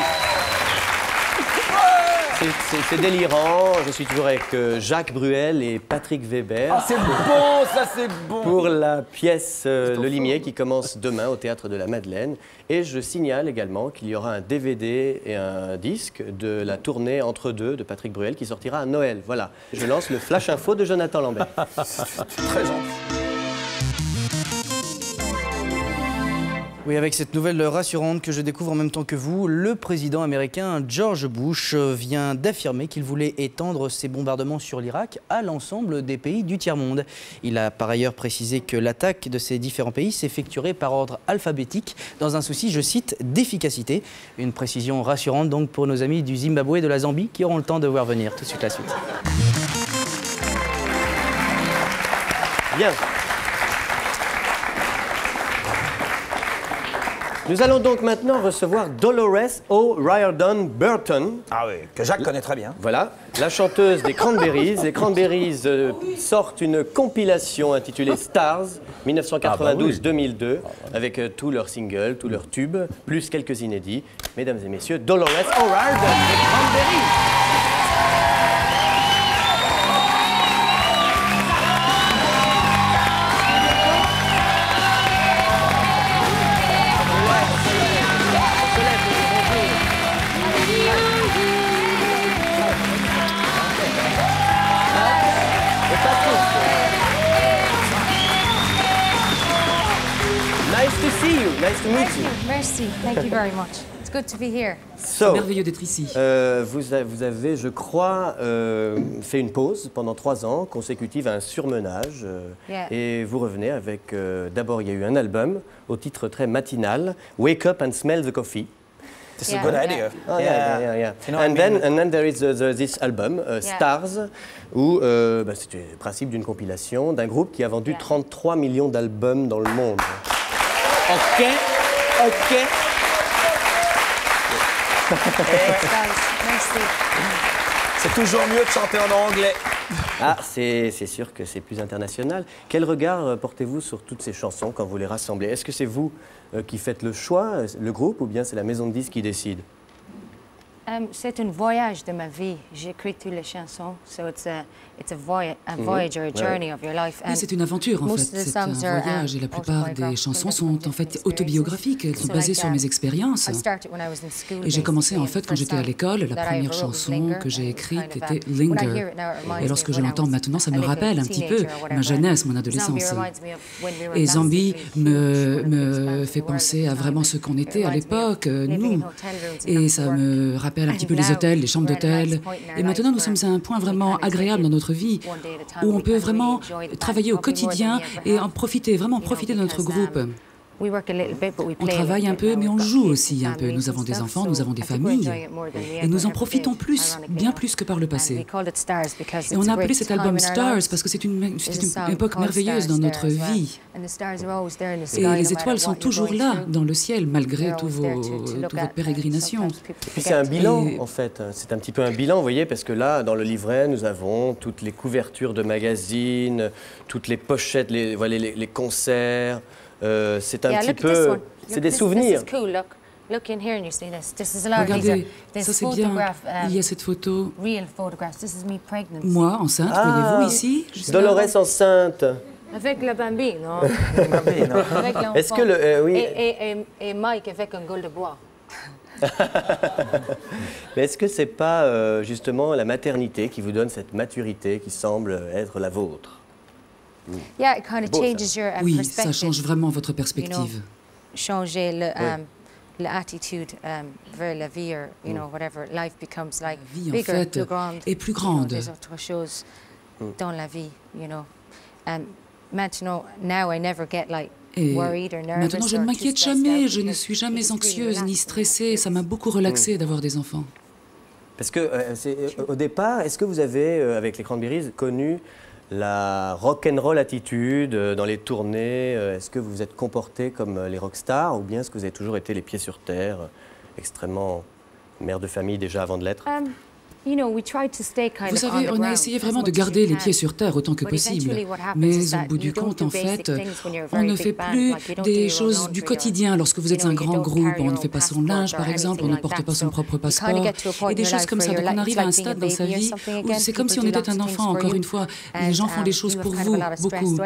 C'est délirant. Je suis toujours avec Jacques Bruel et Patrick Weber. Ah, c'est bon, ça c'est bon. Pour la pièce Le Limier qui commence demain au Théâtre de la Madeleine. Et je signale également qu'il y aura un DVD et un disque de la tournée Entre deux de Patrick Bruel qui sortira à Noël. Voilà. Je lance le Flash Info de Jonathan Lambert. Très gentil. Oui, avec cette nouvelle rassurante que je découvre en même temps que vous, le président américain George Bush vient d'affirmer qu'il voulait étendre ses bombardements sur l'Irak à l'ensemble des pays du tiers-monde. Il a par ailleurs précisé que l'attaque de ces différents pays s'effectuerait par ordre alphabétique dans un souci, je cite, d'efficacité. Une précision rassurante donc pour nos amis du Zimbabwe et de la Zambie qui auront le temps de voir venir. Tout de suite la suite. Bien. Nous allons donc maintenant recevoir Dolores O'Riordan Burton. Ah oui, que Jacques connaît très bien. Voilà, la chanteuse des Cranberries. Les Cranberries sortent une compilation intitulée Stars 1992-2002 avec tous leurs singles, tous leurs tubes, plus quelques inédits. Mesdames et messieurs, Dolores O'Riordan des Cranberries. Nice to see you. Nice to meet you. Merci. Thank you very much. It's good to be here. C'est merveilleux d'être ici. Vous avez, je crois, fait une pause pendant 3 ans consécutive à un surmenage. Yeah. Et vous revenez avec, d'abord, il y a eu un album au titre très matinal, Wake Up and Smell the Coffee. This is a good idea. Oh, yeah. You know, And then there is this album, Stars, où c'est le principe d'une compilation d'un groupe qui a vendu 33 millions d'albums dans le monde. Ok. Merci. C'est toujours mieux de chanter en anglais. Ah, c'est sûr que c'est plus international. Quel regard portez-vous sur toutes ces chansons quand vous les rassemblez? Est-ce que c'est vous qui faites le choix, le groupe, ou bien c'est la maison de disques qui décide? C'est un voyage de ma vie. J'écris toutes les chansons, so it's a voyage or a journey of your life. Oui, c'est une aventure en fait, c'est un voyage et la plupart des chansons sont en fait autobiographiques, elles sont basées sur mes expériences. Et j'ai commencé en fait quand j'étais à l'école, la première chanson que j'ai écrite était Linger. Et lorsque je l'entends maintenant, ça me rappelle un petit peu ma jeunesse, mon adolescence. Et Zombie me fait penser à vraiment ce qu'on était à l'époque, nous. Et ça me rappelle un petit peu les hôtels, les chambres d'hôtel. Et maintenant, nous sommes à un point vraiment agréable dans notre vie, où on peut vraiment travailler au quotidien et en profiter, vraiment profiter de notre groupe. On travaille un peu, mais on joue aussi un peu. Nous avons des enfants, nous avons des familles. Et nous en profitons plus, bien plus que par le passé. Et on a appelé cet album Stars parce que c'est une époque merveilleuse dans notre vie. Et les étoiles sont toujours là, dans le ciel, malgré toute votre pérégrination. Et puis c'est un bilan, en fait. C'est un petit peu un bilan, vous voyez, parce que là, dans le livret, nous avons toutes les couvertures de magazines, toutes les pochettes, les concerts. C'est un petit peu... C'est des souvenirs. Regardez, ça c'est bien. Il y a cette photo. Moi, enceinte, voyez-vous ici? Dolores enceinte. Avec la Bambi, non? Avec l'enfant. Est-ce que le... oui. Et Mike avec un gueule de bois. Mais est-ce que c'est pas justement la maternité qui vous donne cette maturité qui semble être la vôtre? Yeah, it kind of changes your oui, perspective. ça change vraiment votre perspective. Changer l'attitude vers la vie, or, whatever. Life becomes like vie, en fait, est plus grande. Des autres choses dans la vie, Maintenant, now I never get like worried or nervous. Maintenant, je ne m'inquiète jamais, je ne suis jamais anxieuse ni stressée. Ça m'a beaucoup relaxée d'avoir des enfants. Parce que, au départ, est-ce que vous avez, avec les Cranberries, connu la rock'n'roll attitude dans les tournées? Est-ce que vous vous êtes comporté comme les rockstars ou bien est-ce que vous avez toujours été les pieds sur terre, extrêmement mère de famille déjà avant de l'être? Vous savez, on a essayé vraiment de garder les pieds sur terre autant que possible. Mais au bout du compte, en fait, on ne fait plus des choses du quotidien. Lorsque vous êtes un grand groupe, on ne fait pas son linge, par exemple, on ne porte pas son propre passeport, et des choses comme ça. Donc on arrive à un stade dans sa vie où c'est comme si on était un enfant, encore une fois. Les gens font des choses pour vous, beaucoup.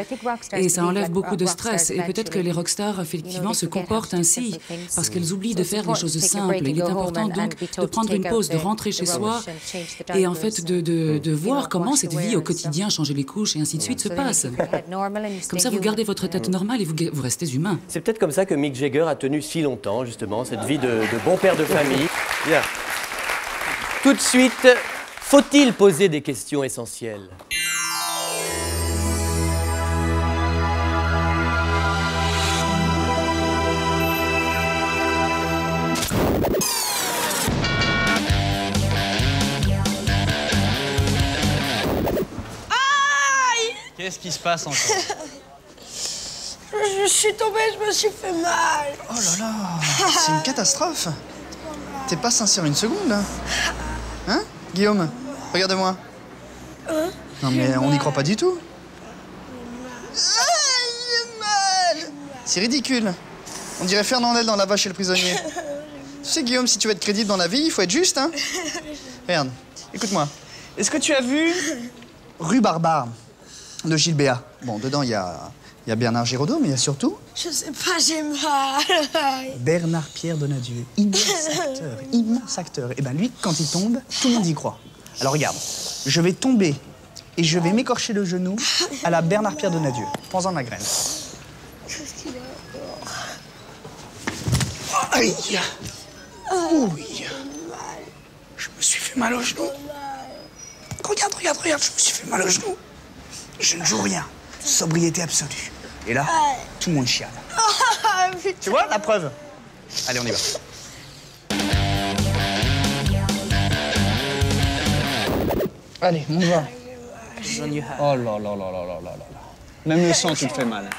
Et ça enlève beaucoup de stress. Et peut-être que les rockstars, effectivement, se comportent ainsi, parce qu'elles oublient de faire les choses simples. Il est important donc de prendre une pause, de rentrer chez soi, et en fait de voir comment cette vie au quotidien, changer les couches et ainsi de suite se passe. Comme ça, vous gardez votre tête normale et vous restez humain. C'est peut-être comme ça que Mick Jagger a tenu si longtemps, justement, cette vie de bon père de famille. Bien. Tout de suite, faut-il poser des questions essentielles ? Qu'est-ce qui se passe encore? Je suis tombée, je me suis fait mal. Oh là là, c'est une catastrophe. T'es pas sincère une seconde, là? Hein, Guillaume? Regarde-moi. Non mais on n'y croit pas du tout. J'ai mal. C'est ridicule. On dirait Fernandel dans La Vache et le prisonnier. Tu sais, Guillaume, si tu veux être crédible dans la vie, il faut être juste, hein? Regarde, écoute-moi. Est-ce que tu as vu Rue Barbare de Gilles Béat? Bon, dedans, il y a Bernard Giraudot, mais il y a surtout... Je sais pas, j'ai mal. Bernard-Pierre Donadieu, immense acteur. Et ben lui, quand il tombe, tout le monde y croit. Alors regarde, je vais tomber et je vais m'écorcher le genou à la Bernard-Pierre Donadieu. Prends-en ma graine. Qu'est-ce qu'il a? Aïe! Ouille! Je me suis fait mal au genou. Regarde, je me suis fait mal au genou. Je ne joue rien. Sobriété absolue. Et là, tout le monde chiale. Tu vois, la preuve? Allez, on y va. Allez, on y va. Oh là là là là là là là. Même le sang, tu te fais mal.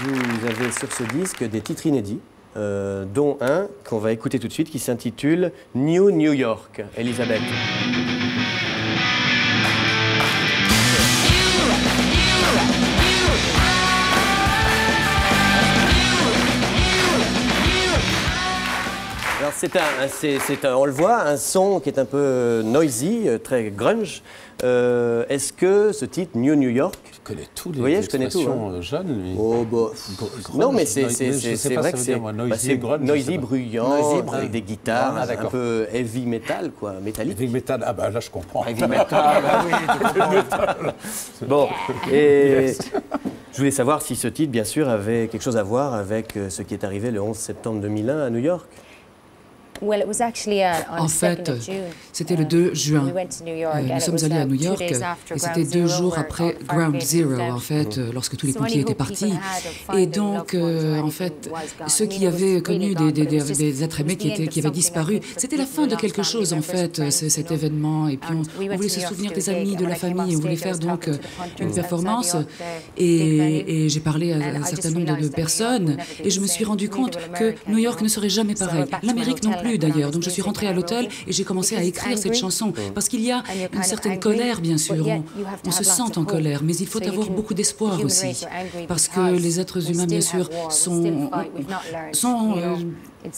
Vous avez sur ce disque des titres inédits, dont un qu'on va écouter tout de suite qui s'intitule New New York, Elisabeth. on le voit, un son qui est un peu noisy, très grunge. Est-ce que ce titre, New York, je connais tous les vous voyez, je connais tout, hein. Jeunes, lui. Oh, bah, non, mais c'est vrai que c'est noisy, bruyant, avec des guitares, un peu heavy metal, quoi, métallique. Heavy metal, ah bah là je comprends. Heavy metal, bah oui, tu comprends. Bon, et je voulais savoir si ce titre, bien sûr, avait quelque chose à voir avec ce qui est arrivé le 11 septembre 2001 à New York. En fait, c'était le 2 juin. Nous sommes allés à New York et c'était 2 jours après Ground Zero, en fait, lorsque tous les pompiers étaient partis. Et donc, en fait, ceux qui avaient connu des êtres aimés qui avaient disparu, c'était la fin de quelque chose, en fait, cet événement. Et puis, on voulait se souvenir des amis, de la famille. On voulait faire donc une performance. Et j'ai parlé à un certain nombre de personnes et je me suis rendu compte que New York ne serait jamais pareil. L'Amérique non plus. D'ailleurs. Donc je suis rentrée à l'hôtel et j'ai commencé à écrire cette chanson parce qu'il y a une certaine colère, bien sûr. On se sent en colère, mais il faut avoir beaucoup d'espoir aussi. Parce que les êtres humains, bien sûr, sont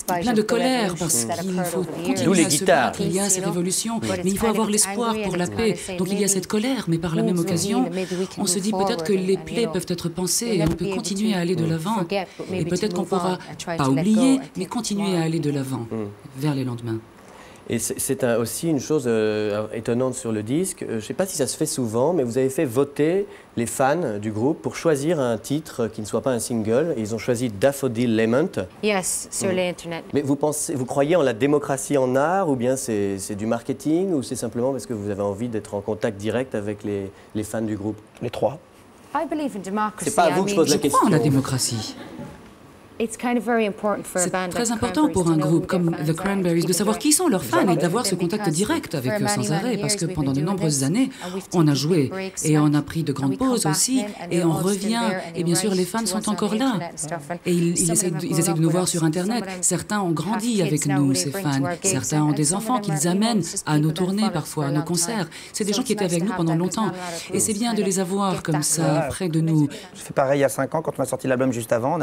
pleins de colère parce qu'il faut continuer à se battre. Il y a ces révolutions, mais il faut avoir l'espoir pour la paix. Donc il y a cette colère, mais par la même occasion, on se dit peut-être que les plaies peuvent être pansées et on peut continuer à aller de l'avant. Et peut-être qu'on pourra pas oublier, mais continuer à aller de l'avant. Vers les lendemains. Et c'est aussi une chose étonnante sur le disque. Je ne sais pas si ça se fait souvent, mais vous avez fait voter les fans du groupe pour choisir un titre qui ne soit pas un single. Et ils ont choisi Daffodil Lament. Yes, sur l'Internet. Mais vous croyez en la démocratie en art, ou bien c'est du marketing, ou c'est simplement parce que vous avez envie d'être en contact direct avec les fans du groupe? Les trois. C'est pas à vous que je pose la question. Je crois en la démocratie. C'est très important pour un groupe comme The Cranberries de savoir qui sont leurs fans et d'avoir ce contact direct avec eux sans arrêt, parce que pendant de nombreuses années, on a joué et on a pris de grandes pauses aussi, et on revient, et bien sûr les fans sont encore là. Et ils essaient de nous voir sur Internet. Certains ont grandi avec nous, ces fans. Certains ont des enfants qu'ils amènent à nos tournées parfois, à nos concerts. C'est des gens qui étaient avec nous pendant longtemps. Et c'est bien de les avoir comme ça, près de nous. Je fais pareil il y a 5 ans, quand on a sorti l'album juste avant, on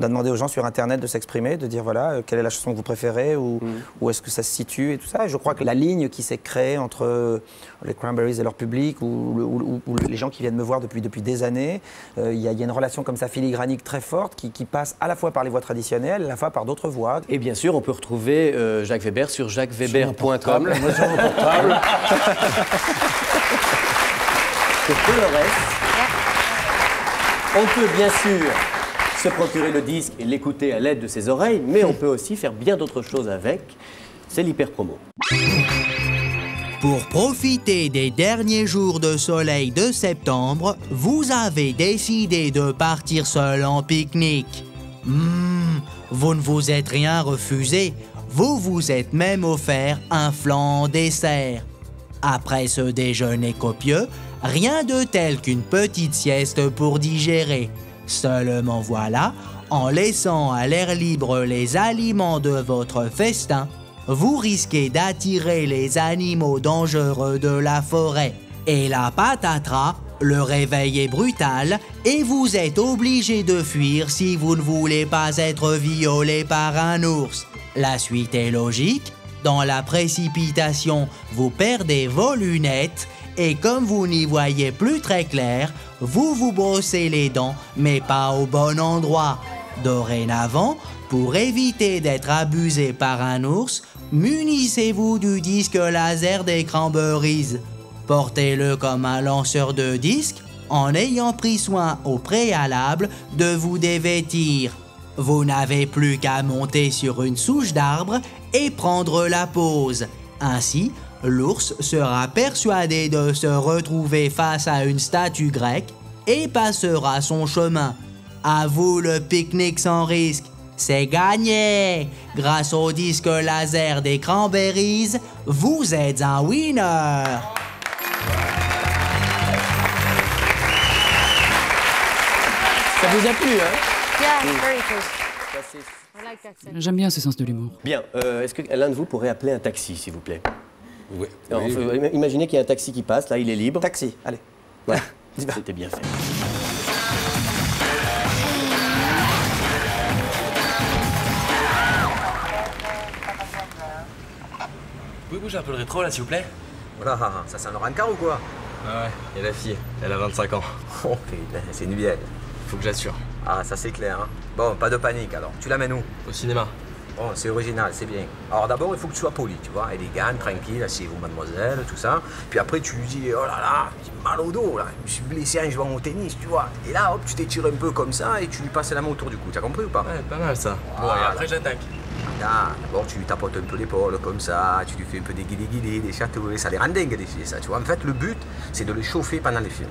a demandé aux gens sur Internet de s'exprimer, de dire voilà, quelle est la chanson que vous préférez, ou où est-ce que ça se situe et tout ça. Et je crois que la ligne qui s'est créée entre les Cranberries et leur public, ou les gens qui viennent me voir depuis des années, il y a une relation comme ça filigranique très forte qui passe à la fois par les voix traditionnelles, à la fois par d'autres voix. Et bien sûr, on peut retrouver Jacques Weber sur jacquesweber.com. Moi, sur mon portable. Pour tout le reste, on peut bien sûr se procurer le disque et l'écouter à l'aide de ses oreilles, mais on peut aussi faire bien d'autres choses avec. C'est l'hyper-promo. Pour profiter des derniers jours de soleil de septembre, vous avez décidé de partir seul en pique-nique. Vous ne vous êtes rien refusé, vous vous êtes même offert un flan en dessert. Après ce déjeuner copieux, rien de tel qu'une petite sieste pour digérer. Seulement voilà, en laissant à l'air libre les aliments de votre festin, vous risquez d'attirer les animaux dangereux de la forêt. Et la patatras, le réveil est brutal et vous êtes obligé de fuir si vous ne voulez pas être violé par un ours. La suite est logique, dans la précipitation, vous perdez vos lunettes et comme vous n'y voyez plus très clair, vous vous brossez les dents, mais pas au bon endroit. Dorénavant, pour éviter d'être abusé par un ours, munissez-vous du disque laser des Cranberries. Portez-le comme un lanceur de disques en ayant pris soin au préalable de vous dévêtir. Vous n'avez plus qu'à monter sur une souche d'arbre et prendre la pose. Ainsi, l'ours sera persuadé de se retrouver face à une statue grecque et passera son chemin. À vous le pique-nique sans risque. C'est gagné! Grâce au disque laser des Cranberries, vous êtes un winner! Ça vous a plu, hein? Yeah, very cool. J'aime bien ce sens de l'humour. Bien. Est-ce que l'un de vous pourrait appeler un taxi, s'il vous plaît? Oui. Imaginez qu'il y a un taxi qui passe, là, il est libre. Taxi, allez. Voilà. C'était bien fait. pouvez bouger un peu le rétro là, s'il vous plaît? Voilà, ça c'est un rencard ou quoi? Ah ouais, et la fille, elle a 25 ans. Oh putain, c'est une vieille. Faut que j'assure. Ah, ça c'est clair, hein. Bon, pas de panique alors. Tu l'amènes où? Au cinéma. Bon, c'est original, c'est bien. Alors d'abord, il faut que tu sois poli, tu vois, élégante, tranquille, asseyez-vous mademoiselle, tout ça. Puis après, tu lui dis, oh là là, j'ai mal au dos, là, je me suis blessé en jouant au tennis, tu vois. Et là, hop, tu t'étires un peu comme ça et tu lui passes la main autour du cou, t'as compris ou pas? Ouais, pas mal ça. Voilà. Bon, et après, j'attaque. D'abord, tu lui tapotes un peu l'épaule comme ça, tu lui fais un peu des guillis, des chatouilles, ça les rend dingues des filles, ça, tu vois. En fait, le but, c'est de les chauffer pendant les films.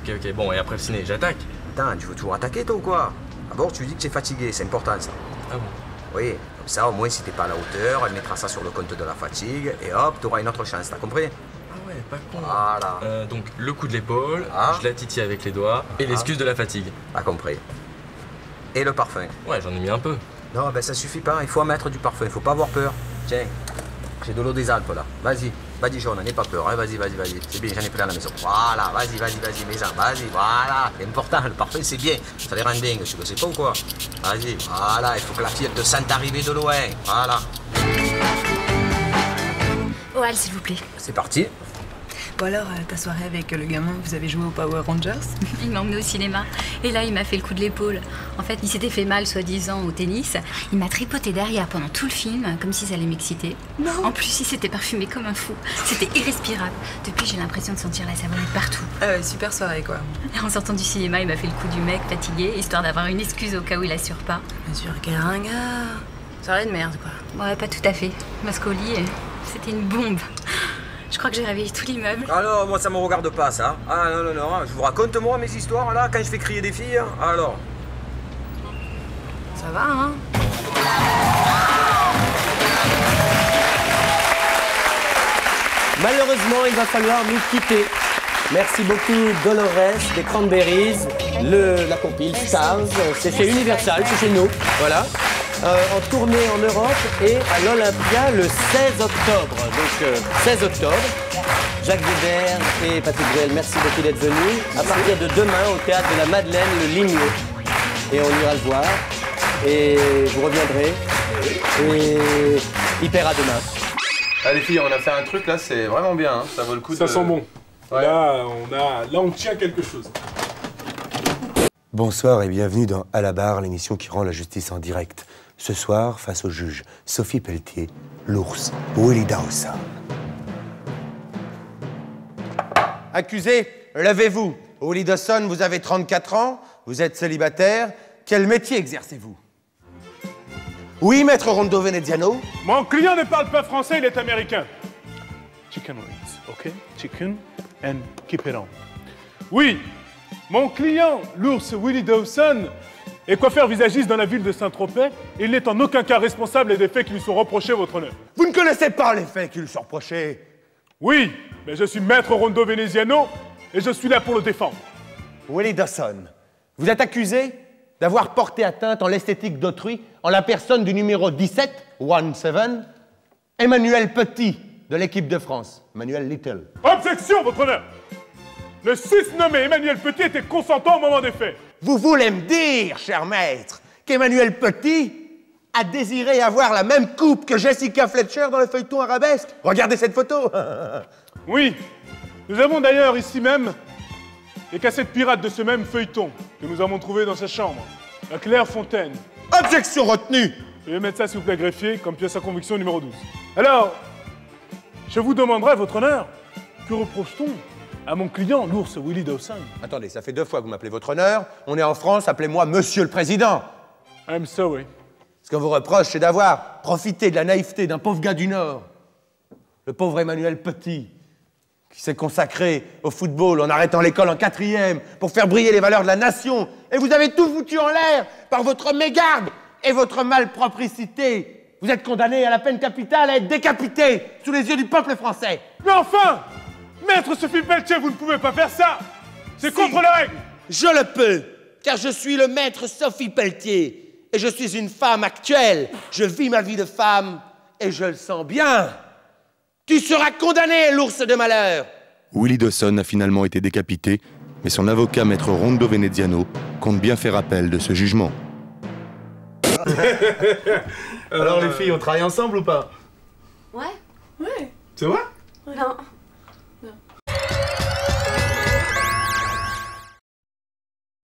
Ok, bon, et après le ciné, j'attaque. Attends, tu veux toujours attaquer, toi, ou quoi? D'abord, tu lui dis que tu es fatigué, c'est important, ça. Ah bon? Oui, comme ça, au moins, si t'es pas à la hauteur, elle mettra ça sur le compte de la fatigue, et hop, t'auras une autre chance, t'as compris? Ah ouais, pas con. Voilà. Donc, le coup de l'épaule, je la titille avec les doigts, et l'excuse de la fatigue. Pas compris. Et le parfum? Ouais, j'en ai mis un peu. Non, ben ça suffit pas, il faut en mettre du parfum, il faut pas avoir peur. Tiens, j'ai de l'eau des Alpes, là. Vas-y, Jaune, n'aie pas peur, hein. Vas-y. C'est bien, j'en ai plein à la maison. Voilà, vas-y, maison, vas-y, voilà. C'est important, le parfum, c'est bien. Ça les rend dingues, tu le sais pas ou quoi? Vas-y, voilà, il faut que la fille, elle te sente arriver de loin. Voilà. Oh, Al, s'il vous plaît. C'est parti. Bon alors, ta soirée avec le gamin, vous avez joué aux Power Rangers? Il m'a emmené au cinéma. Et là, il m'a fait le coup de l'épaule. En fait, il s'était fait mal, soi-disant, au tennis. Il m'a tripoté derrière pendant tout le film, comme si ça allait m'exciter. Non. En plus, il s'était parfumé comme un fou. C'était irrespirable. Depuis, j'ai l'impression de sentir la savonnette partout. Ah ouais, super soirée, quoi. Et en sortant du cinéma, il m'a fait le coup du mec fatigué, histoire d'avoir une excuse au cas où il assure pas. Bien sûr, quel ringard. Soirée de merde, quoi. Ouais, pas tout à fait. Parce qu'au lit, c'était une bombe. Je crois que j'ai réveillé tout l'immeuble. Alors, moi, ça me regarde pas, ça. Ah, non, je vous raconte, moi, mes histoires, là, quand je fais crier des filles. Alors. Ça va, hein? Malheureusement, il va falloir nous quitter. Merci beaucoup, Dolores, des Cranberries, la compile Stars. C'est chez Universal, c'est chez nous. Voilà. En tournée en Europe et à l'Olympia le 16 octobre. Donc 16 octobre. Jacques Weber et Patrick Bruel, merci beaucoup d'être venus. À partir de demain au théâtre de la Madeleine, le Ligno. Et on ira le voir. Et vous reviendrez. Et il paiera demain. Ah les filles, on a fait un truc là, c'est vraiment bien. Hein. Ça vaut le coup de... Ça sent bon. Ouais. Là, on tient quelque chose. Bonsoir et bienvenue dans À la barre, l'émission qui rend la justice en direct. Ce soir, face au juge Sophie Pelletier, l'ours Willie Dawson. Accusé, levez-vous. Willie Dawson, vous avez 34 ans, vous êtes célibataire. Quel métier exercez-vous? Oui, maître Rondo Veneziano? Mon client ne parle pas français, il est américain. Chicken wings, ok? Chicken and keep it on. Oui, mon client, l'ours Willie Dawson, est coiffeur visagiste dans la ville de Saint-Tropez. Il n'est en aucun cas responsable des faits qui lui sont reprochés, votre honneur. Vous ne connaissez pas les faits qui lui sont reprochés? Oui, mais je suis maître Rondo Veneziano et je suis là pour le défendre. Willie Dawson, vous êtes accusé d'avoir porté atteinte en l'esthétique d'autrui en la personne du numéro 17, Emmanuel Petit, de l'équipe de France. Emmanuel Little. Objection, votre honneur! Le 6 nommé Emmanuel Petit était consentant au moment des faits. Vous voulez me dire, cher maître, qu'Emmanuel Petit a désiré avoir la même coupe que Jessica Fletcher dans le feuilleton arabesque? Regardez cette photo. Oui, nous avons d'ailleurs ici même les cassettes pirates de ce même feuilleton que nous avons trouvé dans sa chambre, la Clairefontaine. Objection retenue. Veuillez mettre ça, s'il vous plaît, greffier, comme pièce à conviction numéro 12. Alors, je vous demanderai, votre honneur, que reproche-t-on à mon client, l'ours Willie Dawson? Attendez, ça fait 2 fois que vous m'appelez votre honneur. On est en France, appelez-moi Monsieur le Président. I'm sorry. Ce qu'on vous reproche, c'est d'avoir profité de la naïveté d'un pauvre gars du Nord, le pauvre Emmanuel Petit, qui s'est consacré au football en arrêtant l'école en 4e pour faire briller les valeurs de la nation. Et vous avez tout foutu en l'air par votre mégarde et votre malpropricité. Vous êtes condamné à la peine capitale, à être décapité sous les yeux du peuple français. Mais enfin, maître Sophie Pelletier, vous ne pouvez pas faire ça. C'est contre la règle. Je le peux, car je suis le maître Sophie Pelletier. Et je suis une femme actuelle. Je vis ma vie de femme et je le sens bien. Tu seras condamné, l'ours de malheur. Willie Dawson a finalement été décapité, mais son avocat, maître Rondo Veneziano, compte bien faire appel de ce jugement. Alors les filles, on travaille ensemble ou pas? Ouais. Ouais. C'est vrai? Non.